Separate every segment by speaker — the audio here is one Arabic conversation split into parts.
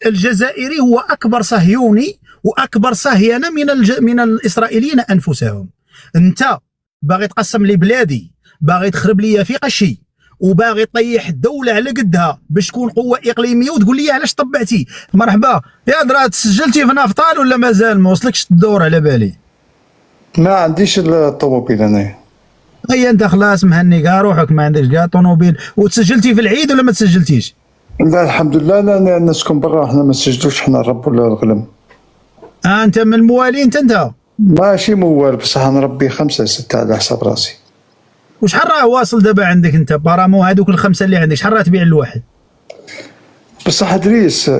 Speaker 1: الجزائري هو اكبر صهيوني واكبر صهينه من الاسرائيليين انفسهم. انت باغي تقسم لي بلادي، باغي تخرب لي في قشي، وباغي تطيح الدوله على قدها باش تكون قوه اقليميه، وتقول لي علاش طبعتي. مرحبا يا درا، تسجلتي في نفطال ولا مازال ما وصلكش الدور؟ على بالي
Speaker 2: ما عنديش الطوموبيل انايا.
Speaker 1: هيا انت خلاص مهني كاع روحك، ما عندكش كاع طوموبيل. وتسجلتي في العيد ولا ما تسجلتيش؟
Speaker 2: لا الحمد لله، انا نسكن برا، حنا ما نسجلوش، حنا الرب ولا الغلم.
Speaker 1: انت من الموالين انت؟
Speaker 2: ماشي موال، بصح نربي 5 6 على حساب راسي.
Speaker 1: وشحال راه واصل دابا عندك انت بارامو هذوك الخمسه اللي عندك، شحال راه تبيع الواحد؟
Speaker 2: بصح ادريس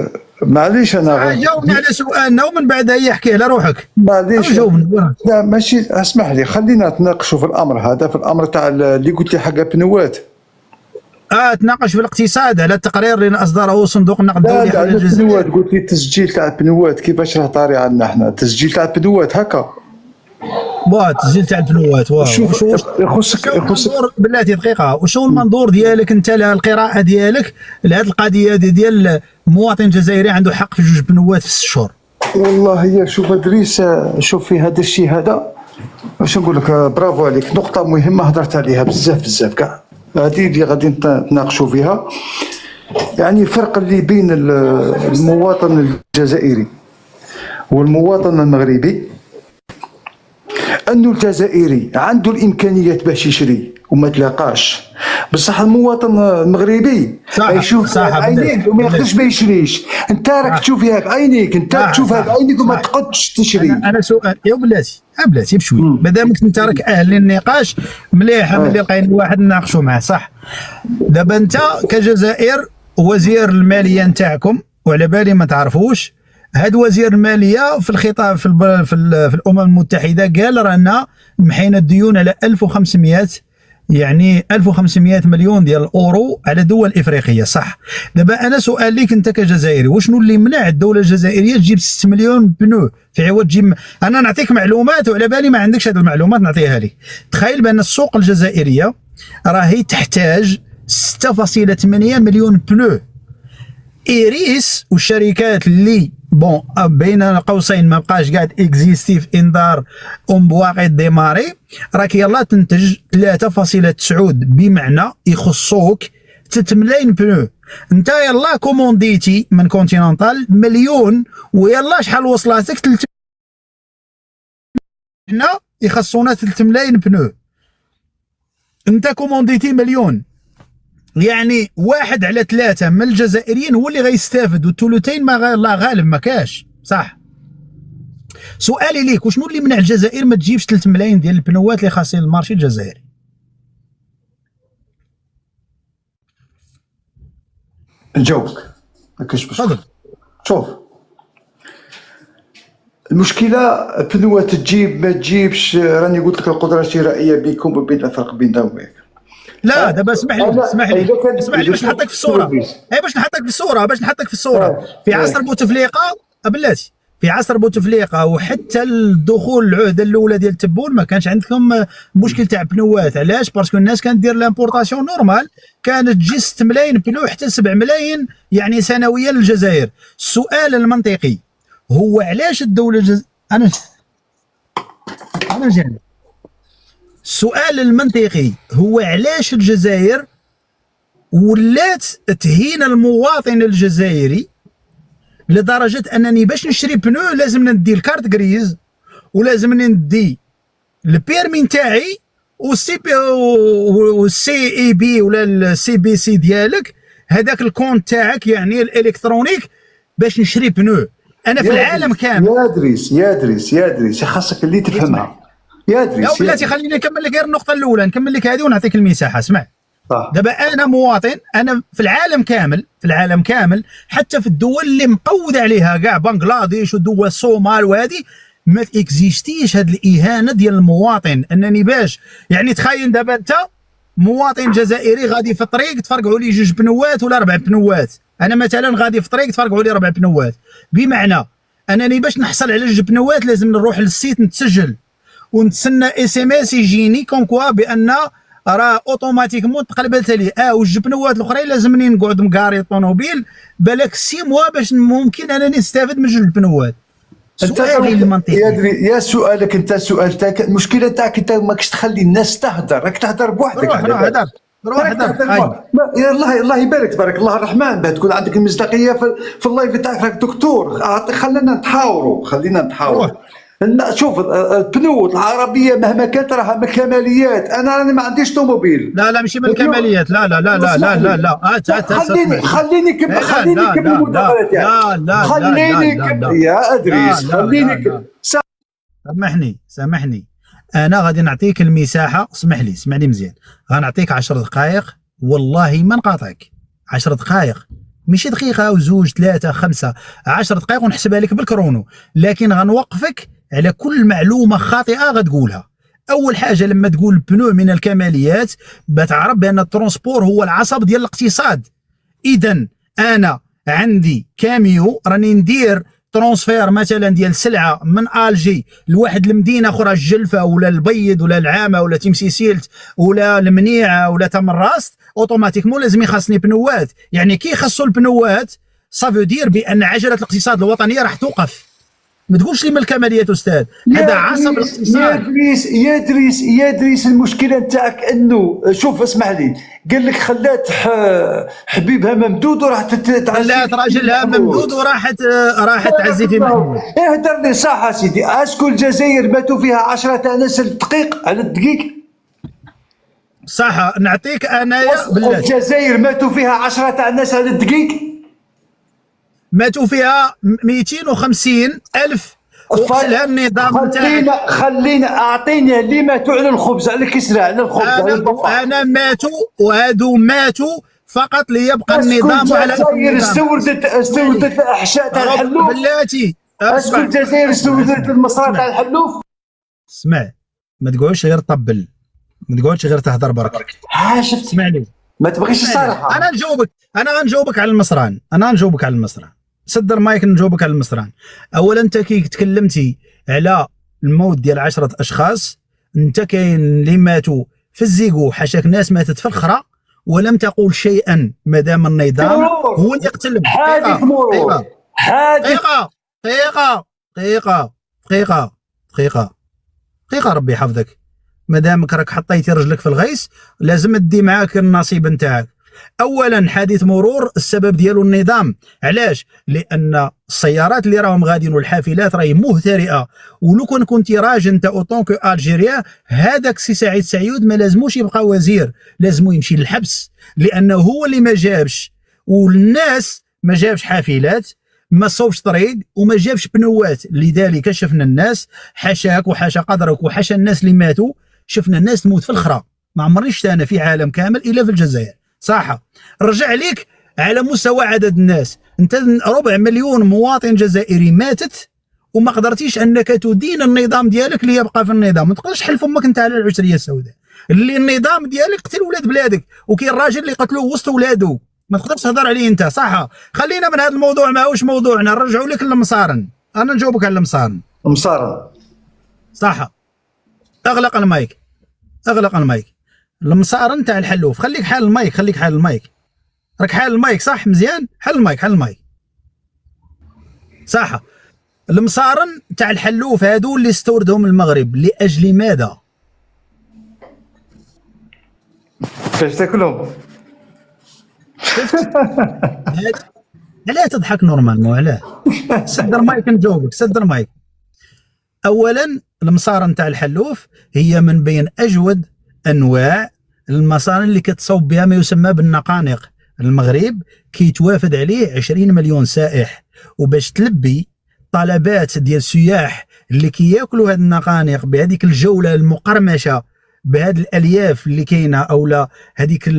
Speaker 2: معليش انا
Speaker 1: جاوبني على سؤالنا ومن بعد هي احكي على روحك.
Speaker 2: معليش
Speaker 1: جاوبني.
Speaker 2: لا ماشي، اسمح لي خلينا نتناقشوا في الامر هذا، في الامر تاع اللي قلت لي حق بنوات.
Speaker 1: تناقش في الاقتصاد على التقرير اللي اصدره صندوق النقد الدولي
Speaker 2: حول الجزائر. بنوات قلت لي التسجيل تاع بنوات كيفاش راه طاري عندنا حنا، التسجيل تاع بنوات هكا.
Speaker 1: التسجيل تاع البنوات
Speaker 2: شوف يخصك
Speaker 1: بلاتي دقيقه، وشو المنظور ديالك انت القراءه ديالك لهذه القضيه ديال المواطن الجزائري عنده حق في 2 بنوات في 6 شهور؟
Speaker 2: والله هي شوف ادريس، شوف في هذا الشيء هذا واش نقول لك، برافو عليك، نقطه مهمه هضرت عليها بزاف كاع، هذه اللي غادي نتناقشوا فيها. يعني الفرق اللي بين المواطن الجزائري والمواطن المغربي، انه الجزائري عنده الامكانيات باش يشري وما تلاقاش، بصح المواطن المغربي يشوف عينيك وما يقدرش ما يشريش. انت راك تشوف هاك عينيك، انت تشوف هاك عينيك وما تقدش تشري.
Speaker 1: انا سؤال يا بلاتي بشوي، مادامك انت راك اهل للنقاش، مليح ملي لقينا واحد نناقشوا معاه صح. دابا انت كجزائر وزير الماليه نتاعكم، وعلى بالي ما تعرفوش، هاد وزير الماليه في الخطاب في الامم المتحده قال رانا محينا الديون على 1500 يعني 1500 مليون ديال الاورو على دول افريقيه صح. دابا انا سؤال ليك انت كجزائري، وشنو اللي منع الدوله الجزائريه تجيب 6 مليون بنو في عوض تجيب؟ انا نعطيك معلومات وعلى بالي ما عندكش هذه المعلومات نعطيها لك. تخيل بان السوق الجزائريه راهي تحتاج 6.8 مليون بنو. إيريس والشركات اللي بين قوسين ما بقاش قاعد اكزيستي في انذار بواقع ديماري، راك يلا تنتج 3.9 بمعنى يخصوك 3 ملايين بنو. انت يلا كومونديتي من كونتيننتال مليون، ويلا شحال وصلاتك 3 حنا يخصونا 3 ملايين بنو. انت كومونديتي مليون، يعني 1 على 3 من الجزائريين هو اللي غيستافد، والثلثين ما غالب ما كاش صح. سؤالي ليك، وشنو اللي منع الجزائر ما تجيبش 3 ملايين ديال البنوات اللي خاصين المارشي الجزائري؟
Speaker 2: نجاوبك ما كاينش مشكل. شوف المشكله بنوات تجيب ما تجيبش، راني قلت لك القدره الشرائيه بينكم وبين الفرق بيننا وبينك.
Speaker 1: لا دابا اسمح لي باش نحطك في الصوره، باش نحطك في الصوره في عصر بوتفليقه بلاتي، في عصر بوتفليقه وحتى الدخول العهده الاولى ديال التبون ما كانش عندكم مشكل تاع بنوات. علاش؟ باسكو الناس كانت دير لامبورطاسيون نورمال، كانت تجي 6 ملايين بنو حتى 7 ملايين يعني سنويا للجزائر. السؤال المنطقي هو علاش الدوله انا جاني السؤال المنطقي هو علاش الجزائر ولات تهين المواطن الجزائري لدرجه انني باش نشري بنو لازم ندي الكارت غريز، ولازم ندي البيرمي نتاعي والسي اي بي ولا السي بي سي ديالك، هذاك الكونت تاعك يعني الالكترونيك باش نشري بنو. انا في العالم كامل
Speaker 2: يا دريس خاصك اللي تفهمها يا ادريس.
Speaker 1: يا بلاتي خليني نكمل لك غير النقطه الاولى، نكمل لك هذه ونعطيك المساحه. اسمع دابا انا مواطن، انا في العالم كامل حتى في الدول اللي مقود عليها كاع بنغلاديش ودول الصومال وهذه ما اكزيستيش هذه الاهانه ديال المواطن. انني باش يعني تخيل دابا انت مواطن جزائري غادي في الطريق تفرقعوا لي 2 بنوات ولا 4 بنوات، انا مثلا غادي في الطريق تفرقعوا لي 4 بنوات، بمعنى انني باش نحصل على 2 بنوات لازم نروح للسيت نتسجل ونتسنى اس ام اس يجيني كوم كوا بان راه اوتوماتيكمون تقلبت لي والجبنوات الاخرين لازمني نقعد مكاري الطوموبيل بالك 6 موا باش ممكن انني نستافد من 2 البنوات. سؤالي المنطقي
Speaker 2: يا سؤالك انت، السؤال تاعك المشكله تاعك انت ماكش تخلي الناس تهدر، راك تهدر بوحدك.
Speaker 1: روح هدر
Speaker 2: الله يبارك تبارك الله الرحمن، باه تكون عندك المصداقيه في اللايف تاعك، راك دكتور. خلينا نتحاوروا. شوف البنود العربيه مهما كانت راها من الكماليات. انا راني ما عنديش طوموبيل.
Speaker 1: لا ماشي من الكماليات. لا
Speaker 2: خليني نكمل المداخله تاعي. خليني يا ادريس خليني.
Speaker 1: سامحني انا غادي نعطيك المساحه. اسمعني مزيان. غنعطيك 10 دقائق والله ما نقاطعك. 10 دقائق ماشي دقيقه وزوج 3 5، 10 دقائق ونحسبها لك بالكرونو، لكن غنوقفك على كل معلومه خاطئه غتقولها. اول حاجه لما تقول البنو من الكماليات بتعرف بان الترونسبور هو العصب ديال الاقتصاد. اذا انا عندي كاميو راني ندير ترونسفير مثلا ديال سلعه من الجي لواحد المدينه اخرى، الجلفه ولا البيض ولا العامه ولا تمسيسيلت ولا المنيعه ولا تمراست، اوتوماتيكمون لازم يخصني بنوات. يعني كي يخصوا البنوات سافو دير بان عجله الاقتصاد الوطنيه راح توقف. ما تقولش لي من الكماليات استاذ، هذا عصب الاقتصاد.
Speaker 2: يا دريس المشكله نتاعك انه شوف اسمح لي، قال لك خلات حبيبها ممدود وراحت
Speaker 1: خلات راجلها ممدود وراحت تعزي في محمود.
Speaker 2: اهدر لي صح سيدي. اسكو الجزائر ماتوا فيها 10 ناس الدقيق على الدقيق؟
Speaker 1: صح نعطيك انايا بالله.
Speaker 2: الجزائر ماتوا فيها 10 ناس على الدقيق،
Speaker 1: ماتوا فيها 250,000 وصلها النظام تاعك.
Speaker 2: خلينا اعطيني اللي ماتوا على الخبز، على الكسرى، على الخبز، على البقاء.
Speaker 1: انا ماتوا وهادو ماتوا فقط ليبقى النظام على
Speaker 2: الجزائر استوردت الاحشاء تاع الحلوف
Speaker 1: بلاتي.
Speaker 2: اسكو الجزائر استوردت المصرات تاع الحلوف؟
Speaker 1: اسمع ما تقعدش غير طبل، ما تقعدش غير تهضر برك.
Speaker 2: شفت
Speaker 1: اسمعني
Speaker 2: ما تبغيش الصراحه.
Speaker 1: انا غنجاوبك على المصران. صدر مايك نجاوبك على المصران. اولا انت كي تكلمتي على الموت ديال 10 اشخاص، انت كاين اللي ماتوا في الزيقو حاشاك ناس ماتت في الخرا ولم تقول شيئا مادام النظام هو اللي يقتل.
Speaker 2: حادث مرور.
Speaker 1: دقيقة ربي يحفظك. مادامك راك حطيتي رجلك في الغيس لازم تدي معاك النصيب نتاعك. اولا حادث مرور السبب ديالو النظام. علاش؟ لان السيارات اللي راهم غاديين والحافلات راهي مهترئه، ولو كنت راجل انت اوطون كو الجيريا هذاك سي سعيد سعيود ما لازموش يبقى وزير، لازمو يمشي للحبس، لانه هو اللي ما جابش والناس ما جابش حافلات، ما صوبش طريق وما جابش بنوات. لذلك شفنا الناس حاشاك وحاشا قدرك وحاشا الناس اللي ماتوا، شفنا الناس تموت في الخرا. ما عمرني شفت انا في عالم كامل الا في الجزائر. صح رجع ليك على مستوى عدد الناس، انت 250,000 مواطن جزائري ماتت وما قدرتيش انك تدين النظام ديالك ليبقى في النظام. ما تقدرش حلف امك انت على العشريه السوداء اللي النظام ديالك قتل ولاد بلادك، وكاين الراجل اللي قتلوه وسط ولادو ما تقدرش تهضر عليه انت. صح خلينا من هذا الموضوع، ماهوش موضوعنا، نرجعوا لك للمصارن. انا نجاوبك على المصارن. صح اغلق المايك. المصارن تاع الحلوف خليك حال المايك. راك حال المايك صح مزيان. حل المايك صح. المصارن تاع الحلوف هادو اللي استوردهم المغرب لاجل ماذا؟
Speaker 2: باش تاكلهم.
Speaker 1: علاه تضحك نورمالمون؟ علاه؟ سد المايك نجاوبك. سد المايك. اولا المصارن تاع الحلوف هي من بين اجود انواع المصارن اللي كتصوب بها ما يسمى بالنقانق. المغرب كيتوافد عليه 20 مليون سائح، وباش تلبي طلبات ديال السياح اللي كياكلوا هاد النقانق بهذيك الجوله المقرمشه بهاد الالياف اللي كاينه، اولا هذيك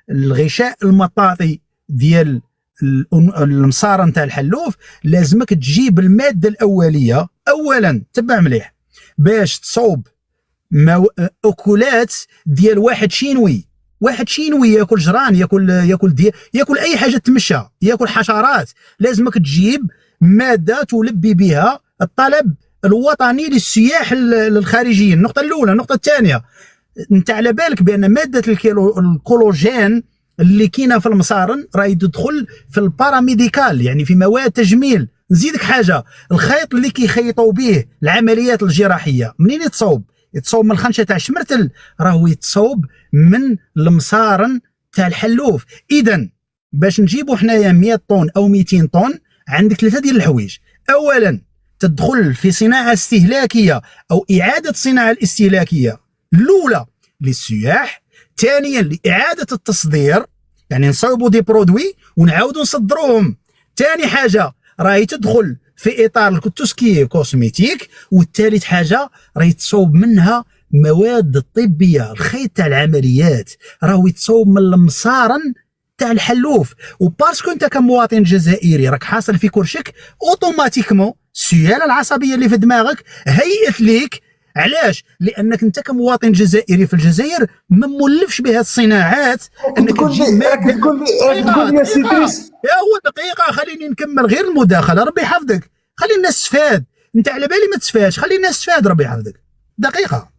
Speaker 1: الغشاء المطاطي ديال المصارن تاع الحلوف، لازمك تجيب الماده الاوليه. اولا تبع مليح باش تصوب اكلات ديال واحد شينوي ياكل جران، ياكل اي حاجه تمشى، ياكل حشرات. لازمك تجيب ماده تلبي بها الطلب الوطني للسياح الخارجيين. النقطه الاولى. النقطه الثانيه انت على بالك بان ماده الكولوجين اللي كاينه في المصارن راهي تدخل في الباراميديكال، يعني في مواد تجميل. نزيدك حاجه، الخيط اللي كيخيطوا به العمليات الجراحيه منين يتصوب؟ يتصوب من الخنشه تاع الشمرتل، راهو يتصوب من المصارن تاع الحلوف. اذا باش نجيبوا حنايا 100 طن او 200 طن، عندك ثلاثه ديال الحوايج. اولا تدخل في صناعه استهلاكيه او اعاده الصناعه الاستهلاكيه الاولى للسياح. ثانيا لاعاده التصدير، يعني نصاوبوا دي برودوي ونعاودوا نصدروهم. ثاني حاجه راهي تدخل في اطار التسكيه كوسميتيك. والثالث حاجه راهي تصوب منها مواد طبيه، الخيط تاع العمليات راهو يتصوب من المصارن تاع الحلوف. وباسكو انت كمواطن جزائري راك حاصل في كرشك، اوتوماتيكمون السياله العصبيه اللي في دماغك هيئت ليك. علاش؟ لانك انت كمواطن جزائري في الجزائر ما مولفش بهذه الصناعات. انك
Speaker 2: تقول لي يا سيدي
Speaker 1: يا هو دقيقه خليني نكمل غير المداخله، ربي يحفظك. خلي الناس تستفاد، انت على بالي ما تستفادش، خلي الناس تستفاد ربي يحفظك. دقيقه.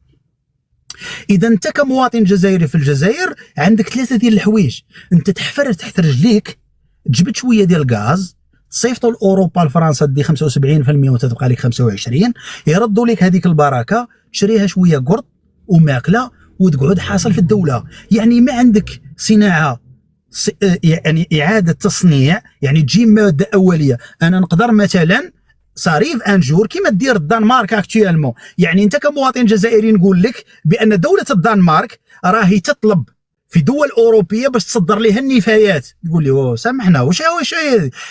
Speaker 1: اذا انت كمواطن جزائري في الجزائر عندك ثلاثه ديال الحوايج. انت تحفر تحت رجليك، تجبد شويه ديال الغاز، تصيفطوا لاوروبا لفرنسا دي 75% وتتبقى لك 25، يردوا لك هذيك البركه، تشريها شويه قرط وماكله وتقعد حاصل في الدوله. يعني ما عندك صناعه، يعني اعاده تصنيع، يعني تجي ماده اوليه. انا نقدر مثلا صاريف انجور كيما دير الدنمارك اكتويلمون. يعني انت كمواطن جزائري نقول لك بان دوله الدنمارك راهي تطلب في دول اوروبيه باش تصدر لها النفايات. تقول لي سامحنا واش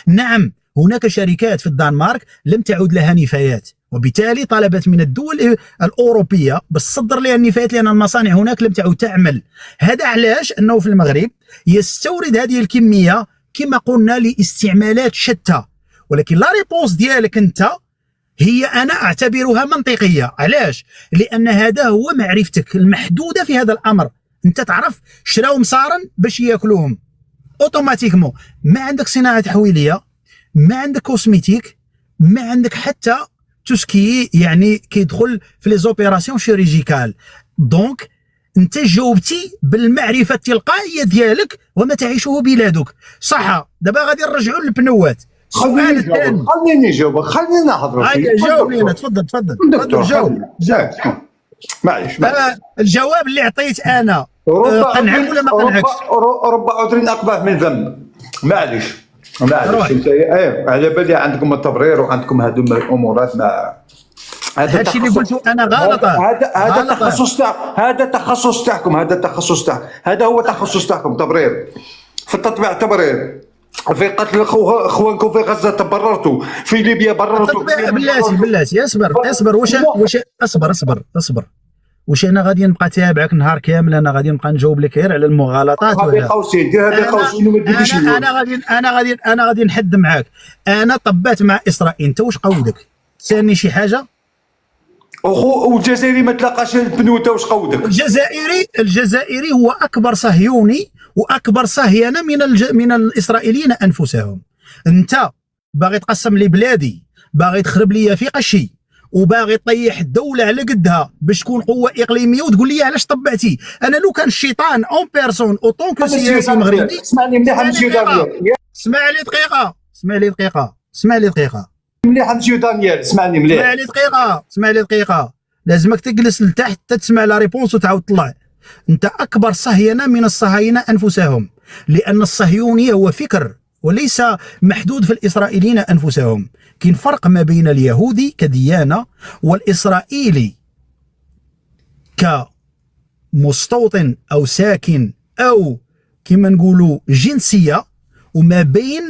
Speaker 1: نعم، هناك شركات في الدنمارك لم تعد لها نفايات، وبالتالي طلبت من الدول الاوروبيه باش تصدر لها النفايات، لان المصانع هناك لم تعد تعمل. هذا علاش انه في المغرب يستورد هذه الكميه كما قلنا لاستعمالات شتى. ولكن لا ريبونس ديالك انت هي انا اعتبرها منطقيه. علاش؟ لان هذا هو معرفتك المحدوده في هذا الامر. انت تعرف شراو مصارن باش ياكلوهم اوتوماتيكمون. ما عندك صناعه حويليه، ما عندك كوسميتيك، ما عندك حتى توسكي يعني كيدخل في لي زوبيراسيون شيريجيكال. دونك انت جاوبتي بالمعرفه التلقائيه ديالك وما تعيشه بلادك. صح. دابا غادي نرجعوا للبنوات.
Speaker 2: خليني نجاوبك، خليني نهضر فيك.
Speaker 1: جاوبني انا، تفضل جاوب.
Speaker 2: معليش
Speaker 1: الجواب اللي عطيت انا قنعك ولا ما قنعكش؟
Speaker 2: رب عذر اقبح من ذنب. معليش انت على بالي عندكم التبرير وعندكم هذو الامورات. ما
Speaker 1: هذا الشيء اللي قلته انا غلط.
Speaker 2: هذا تخصص تاعكم، هذا هو تخصص تاعكم. تبرير في التطبيع، تبرير في قتل اخوانكم في غزه تبررتوا، في ليبيا بررتوا.
Speaker 1: بلاتي اصبر واش انا غادي نبقى تابعك نهار كامل؟ انا غادي نبقى نجاوب لك غير على المغالطات؟
Speaker 2: هذه قوسين، دير هذه قوسين وما تديرش.
Speaker 1: انا غادي نحد معاك. انا طبات مع اسرائيل، انت واش قودك؟ سالني شي حاجه.
Speaker 2: والجزائري ما تلاقاش البنوته، واش قودك؟
Speaker 1: الجزائري هو اكبر صهيوني واكبر صهينه من الاسرائيليين انفسهم. انت باغي تقسم لي بلادي، باغي تخرب لي في قشي، وباغي تطيح الدوله على قدها باش تكون قوه اقليميه، وتقول لي علاش طبعتي. انا لو كان الشيطان اون بيرسون اوطون كو سياسي مغربي.
Speaker 2: اسمعني مليح مسيو دانيال،
Speaker 1: اسمع لي دقيقه
Speaker 2: مليح مسيو دانيال، اسمعني مليح.
Speaker 1: اسمع لي دقيقه. لازمك تجلس لتحت تسمع لا ريبونس وتعاود تطلع. انت اكبر صهينه من الصهاينه انفسهم، لان الصهيونيه هو فكر وليس محدود في الاسرائيليين انفسهم. كاين فرق ما بين اليهودي كديانه والاسرائيلي كمستوطن او ساكن او كما نقولوا جنسيه، وما بين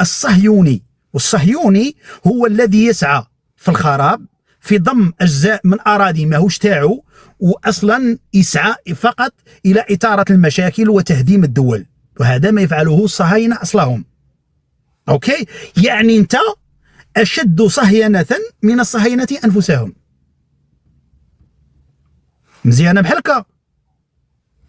Speaker 1: الصهيوني. والصهيوني هو الذي يسعى في الخراب، في ضم اجزاء من اراضي ماهوش تاعو، واصلا يسعى فقط الى اثاره المشاكل وتهديم الدول. وهذا ما يفعله الصهاينه اصلهم. اوكي، يعني انت اشد صهينه من الصهاينه انفسهم. مزيانه بحالك.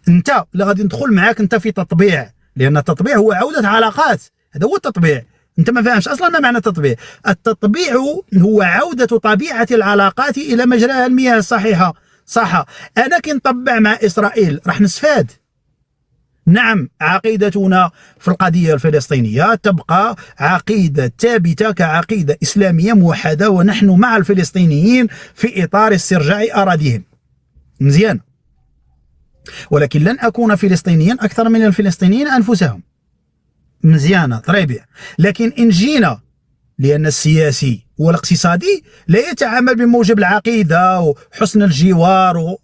Speaker 1: انت اللي غادي ندخل معاك انت في تطبيع، لان التطبيع هو عوده علاقات. هذا هو التطبيع. انت ما فاهمش اصلا ما معنى التطبيع. التطبيع هو عوده طبيعه العلاقات الى مجراها المياه الصحيحه. صح. انا كي نطبع مع اسرائيل راح نستفاد. نعم، عقيدتنا في القضية الفلسطينية تبقى عقيدة ثابتة كعقيدة إسلامية موحدة، ونحن مع الفلسطينيين في إطار استرجاع أراضيهم. مزيان. ولكن لن أكون فلسطينيا أكثر من الفلسطينيين أنفسهم. مزيانة طريبية. لكن إن جينا، لأن السياسي والاقتصادي لا يتعامل بموجب العقيدة وحسن الجوار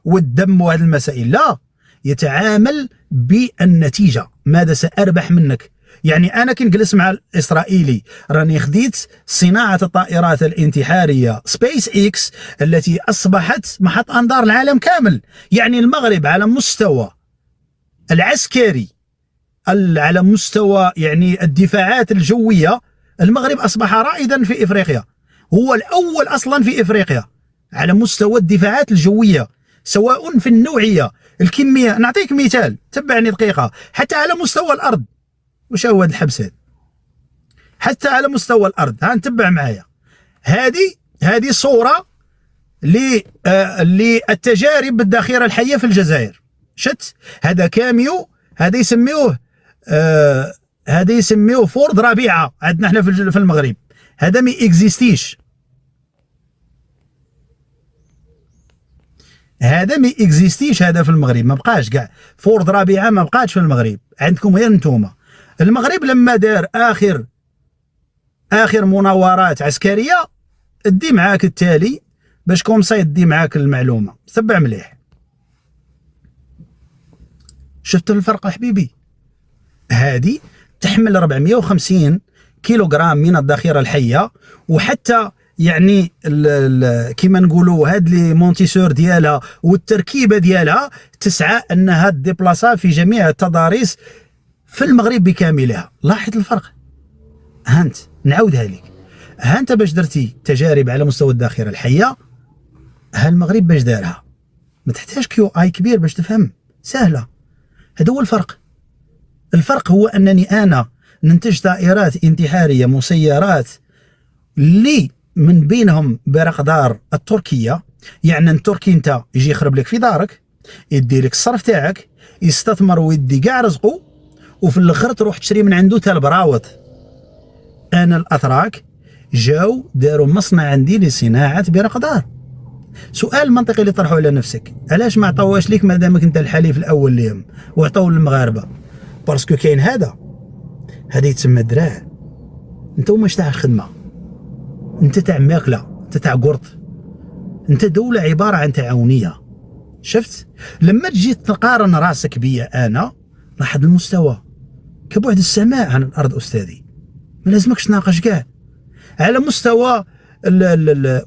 Speaker 1: والدم وهذه المسائل، لا، يتعامل بالنتيجة. ماذا سأربح منك؟ يعني أنا كي نجلس مع الإسرائيلي راني خديت صناعة الطائرات الانتحارية سبيس إكس التي أصبحت محط أنظار العالم كامل. يعني المغرب على مستوى العسكري، على مستوى يعني الدفاعات الجوية، المغرب أصبح رائدا في إفريقيا. هو الأول أصلا في إفريقيا على مستوى الدفاعات الجوية، سواء في النوعية، الكمية. نعطيك مثال، تبعني دقيقة. حتى على مستوى الأرض، وش هو هذا الحبس هذا؟ حتى على مستوى الأرض، ها نتبع معايا. هذه صورة للتجارب بالذخيرة الحية في الجزائر. شت هذا كاميو، هذا يسميوه فورد ربيعة عندنا احنا في المغرب. هذا ما اكزيستيش، هذا ما اكزيستيش، هذا في المغرب ما بقاش كاع. فورد ربيعة ما بقاش في المغرب، عندكم غير نتوما. المغرب لما دار اخر مناورات عسكرية، ادي معاك التالي باش كومسا يدي معاك المعلومة. تبع مليح. شفت الفرق حبيبي؟ هذه تحمل 450 كيلوغرام من الذخيرة الحية، وحتى يعني كما نقولوا هاد لي مونتيسور ديالها والتركيبة ديالها تسعى انها ديبلاصا في جميع التضاريس في المغرب بكاملها. لاحظ الفرق. هانت نعاودها لك. هانت باش درتي تجارب على مستوى الذخيرة الحية، ها المغرب باش دارها. ما تحتاج كيو اي كبير باش تفهم، سهلة. هذا هو الفرق. الفرق هو أنني أنا ننتج طائرات انتحارية مسيرات اللي من بينهم برقدار التركية. يعني التركي انت يجي يخرب لك في دارك، يدي لك الصرف تاعك، يستثمر ويدي كاع رزقه، وفي الاخر تروح تشري من عنده تاع البراوط. انا الاتراك جاو داروا مصنع عندي لصناعة برقدار. سؤال منطقي اللي طرحه على نفسك، علاش ما عطاوهاش ليك مادامك انت الحليف الاول ليهم وعطاو للمغاربه؟ باسكو كاين هذا يتسمى دراع. انت مش تاع الخدمه، انت تاع ماكله، انت تاع قرط، انت دوله عباره عن تعاونيه. شفت؟ لما تجي تقارن راسك بيا انا، لاحظ المستوى كبعد السماء عن الارض استاذي. ما لازمكش تناقش كاع على مستوى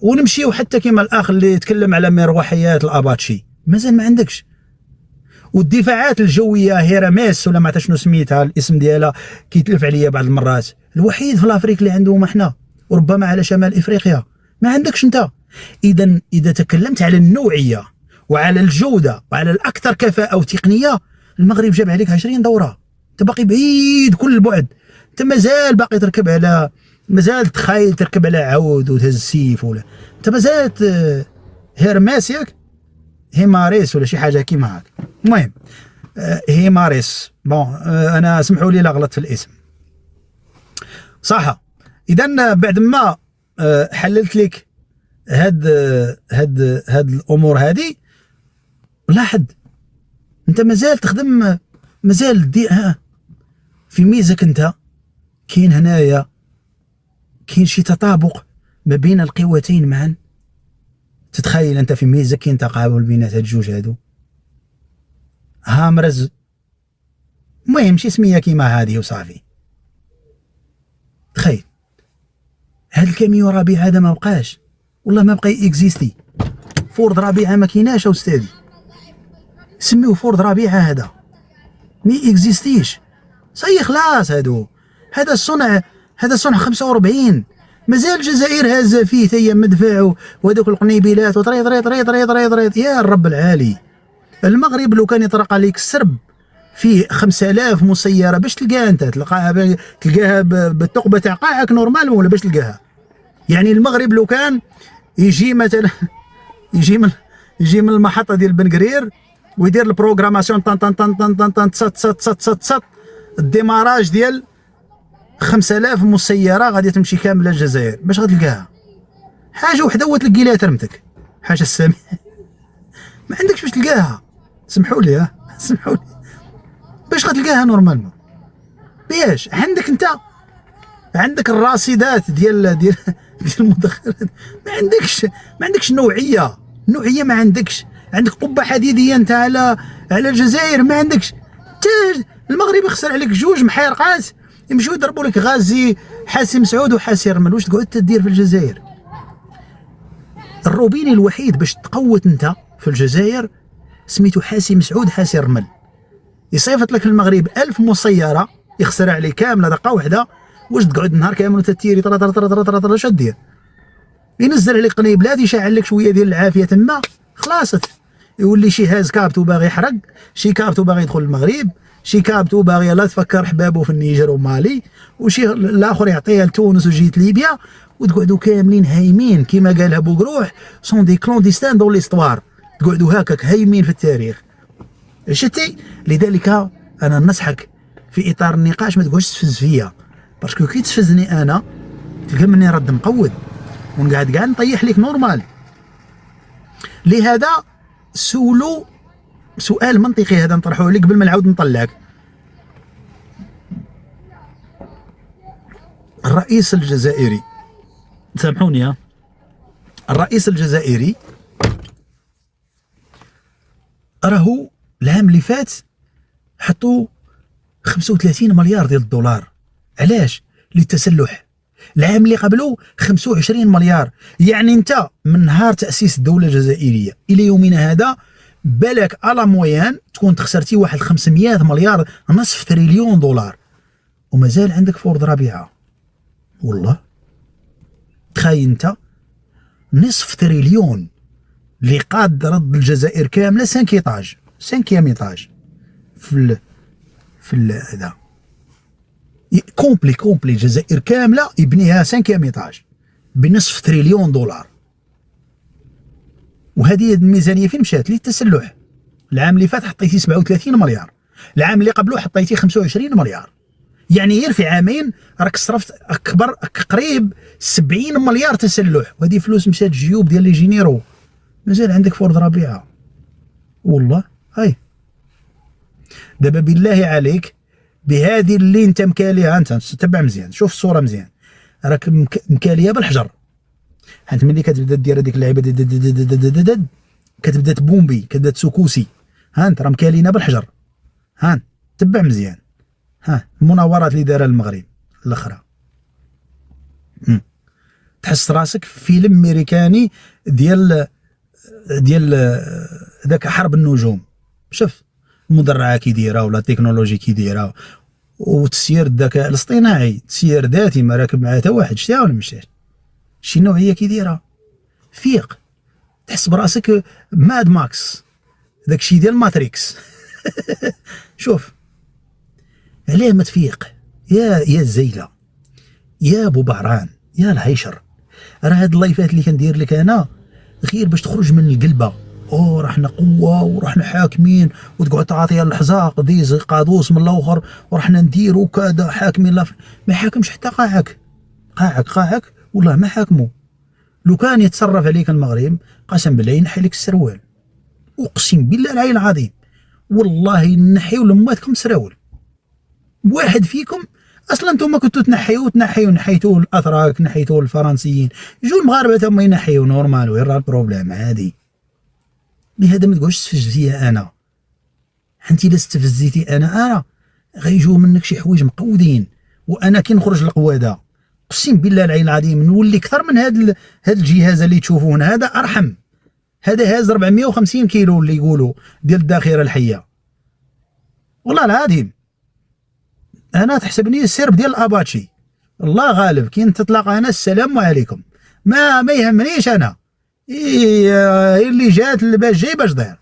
Speaker 1: ونمشيو حتى كما الاخ اللي يتكلم على مروحيات الاباتشي، مازال ما عندكش. والدفاعات الجويه هيراميس ولا ما عرفت شنو سميتها الاسم ديالها، كيتلف عليا بعض المرات، الوحيد في الافريق اللي عندهم احنا، وربما على شمال افريقيا ما عندكش انت. اذا تكلمت على النوعيه وعلى الجوده وعلى الاكثر كفاءه وتقنيه، المغرب جاب عليك 20 دوره. انت باقي بعيد كل البعد، انت مازال باقي تركب على، مازال تخيل تركب على عود وتهز السيف، ولا انت مازال هيرماس ياك، هيماريس ولا شي حاجه كيما هاك. المهم هيماريس بون، انا سمحوا لي لا غلط في الاسم صح. اذا بعد ما حللت لك هاد الامور هذه، لاحظ انت مازال تخدم، مازال في ميزك انت. كاين هنايا كاين شي تطابق ما بين القوتين معا. تتخيل انت في ميزك كاين تقابل بين هاد الجوج هادو، هامرز المهم شي سميه كيما هذه وصافي. تخيل هاد الكاميو ربيعه هذا ما بقاش، والله ما بقى اكزيستي. فورد ربيعه ما كايناش استاذي، سميوه فورد ربيعه، هذا مي اكزيستيش صاي خلاص. هذا الصنع 45 مازال الجزائر هازه فيه هي مدفع وهذوك القنيبيلات وطريط طريط طريط طريط طريط طريط. يا الرب العالي، المغرب لو كان يطرق عليك السرب فيه 5000 مسيره باش تلقاها انت، تلقاها بالثقبه تاع قاعك نورمال ولا باش تلقاها. يعني المغرب لو كان يجي مثلا يجي من المحطه ديال بن قرير ويدير البروغراماسيون طن طن طن طن طن طن تسط تسط تسط تسط تسط الديماراج ديال 5000 مسيره غادي تمشي كامله الجزائر. باش غتلقاها حاجه وحده وتلقي لها ترمتك حاجه السامي ما عندكش باش تلقاها. سمحوا لي سمحوا لي باش غتلقاها نورمالمون. باش عندك انت عندك الراصدات ديال المدخرات ما عندكش نوعيه ما عندكش قبه حديديه انت على الجزائر ما عندكش. المغرب يخسر عليك جوج محيرقات يمشيو يضربوا لك غازي حاسي مسعود وحاسي رمل. واش تقعد تدير في الجزائر؟ الروبيني الوحيد باش تقوت انت في الجزائر سميتو حاسي مسعود حاسي رمل. يصيفط لك المغرب 1000 مسيره يخسر عليه كامله دقه واحده. واش تقعد نهار كامل تتيري طرا طرا طرا طرا طرا اش دير؟ ينزل عليك قنيبلات يشعل لك شويه ديال العافيه تما خلاصت. يولي شي هاز كابتو باغي يحرق، شي كابتو باغي يدخل المغرب، شي كابتو باغي لا تفكر حبابو في النيجر ومالي، وشي الاخر يعطيها لتونس وجيت ليبيا. وتقعدوا كاملين هايمين كما قالها بوقروح سون دي كلونديستان دون ليستوار. تقعدوا هكاك هايمين في التاريخ. شتي؟ لذلك انا ننصحك في اطار النقاش ما تقعدش تفز فيا، باسكو كي تفزني انا تلقى مني رد مقود ونقعد كاع نطيح لك نورمال. لهذا سولو سؤال منطقي هذا نطرحوه لك قبل ما نعاود نطلعك. الرئيس الجزائري سامحوني الرئيس الجزائري راهو العام اللي فات حطوا 35 مليار ديال الدولار. علاش؟ للتسلح. العام اللي قبله 25 مليار. يعني انت من نهار تاسيس الدوله الجزائريه الى يومنا هذا بالك على مويان تكون تخسرتي واحد 500 مليار، نصف تريليون دولار، ومازال عندك فورد ربيعه. والله تخيل انت نصف تريليون اللي قاد رد الجزائر كامله 5 ايطاج في هذا كومبلي الجزائر كامله يبنيها 5 ايطاج بنصف تريليون دولار. وهذه الميزانيه فين مشات؟ للتسلح. العام اللي فات حطيتي 37 مليار، العام اللي قبله حطيتي 25 مليار. يعني غير في عامين راك صرفت قريب 70 مليار تسلح، وهذه فلوس مشات جيوب ديال لي جينيرو. مازال عندك فورد ربيعه. والله هاي دابا بالله عليك بهذه اللي انت مكاليها، انت تتبع مزيان شوف الصوره مزيان، راك مكاليه بالحجر. حيت ملي كتبدا دير هذيك اللعيبه كتبدا تبومبي كتبدا تسوكوسي، ها انت راه مكالينا بالحجر. ها تبع مزيان المناورات اللي دارها المغرب الاخرى تحس راسك في فيلم امريكاني ديال ذاك حرب النجوم. شوف المدرعه كي دايره ولا التكنولوجي كي دايره وتسيير الذكاء الاصطناعي، تسيير ذاتي ما راكب معاه حتى واحد. شتيها ولا مشتيش؟ شي نوعيه كي دايره فيق، تحس براسك ماد ماكس داك الشيء ديال ماتريكس. شوف علاه ما تفيق يا الزيله يا ابو بعران يا الهيشر. راه هاد اللايفات اللي كندير لك انا غير باش تخرج من القلبه. راحنا قوه وراحنا حاكمين، وتقعد تعطيها الحزاق ديز قادوس من الاخر وراحنا نديروا كذا حاكمين. لا ما حاكمش حتى قاعك والله ما حاكموا. لو كان يتصرف عليك المغرب قسم بالله ينحي لك السروال، اقسم بالله العلي العظيم والله ينحيوا لماتكم سراول. واحد فيكم اصلا انتم كنتوا تنحيوا نحيتوا الاتراك نحيتوا الفرنسيين، يجوا المغاربه تما ينحيوا نورمال وين راه البروبليم عادي. لهذا ما تقعدش تفزي انا، انت الا استفزيتي انا غيجيو منك شي حوايج مقودين. وانا كي نخرج القواده اقسم بالله العلي العظيم نولي اكثر من هذا الجهاز اللي تشوفون هذا ارحم. هذا هاز 450 كيلو اللي يقولوا ديال الذاخره الحيه. والله العظيم انا تحسبني السرب ديال الاباتشي. الله غالب كي تطلق انا السلام عليكم ما يهمنيش انا. اللي جات باش جاي باش داير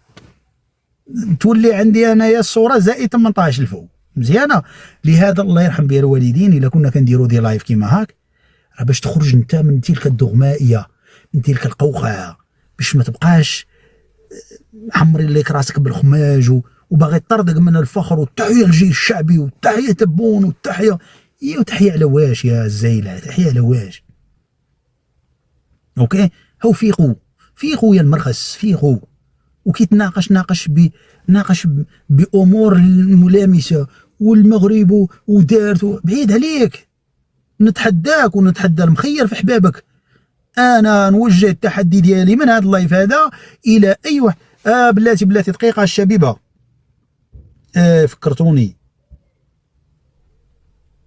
Speaker 1: تولي عندي انايا الصوره زائد 18 الفوق مزيانه. لهذا الله يرحم بها الوالدين الا كنا كنديروا دي لايف كيما هاك راه باش تخرج انت من تلك الدغمائيه من تلك القوقعه، باش ما تبقاش حمري لك راسك بالخماج وباغي تطردق من الفخر، والتحيه للجيش الشعبي، والتحيه تبون، والتحيه وتحيه على واش يا الزايله؟ تحيه على واش؟ اوكي، هو فيقوا يا المرخص، فيقوا وكي تناقش ناقش بامور ملامسه، والمغرب ودارت بعيد عليك. نتحداك ونتحدى المخير في حبابك. انا نوجه التحدي ديالي من هذا اللايف هذا الى اي واحد. بلاتي دقيقه الشبيبه، فكرتوني.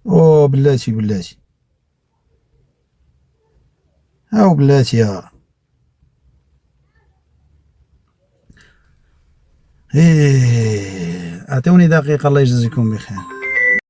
Speaker 1: بلاتي هاو بلاتي اعطوني دقيقه الله يجزيكم بخير.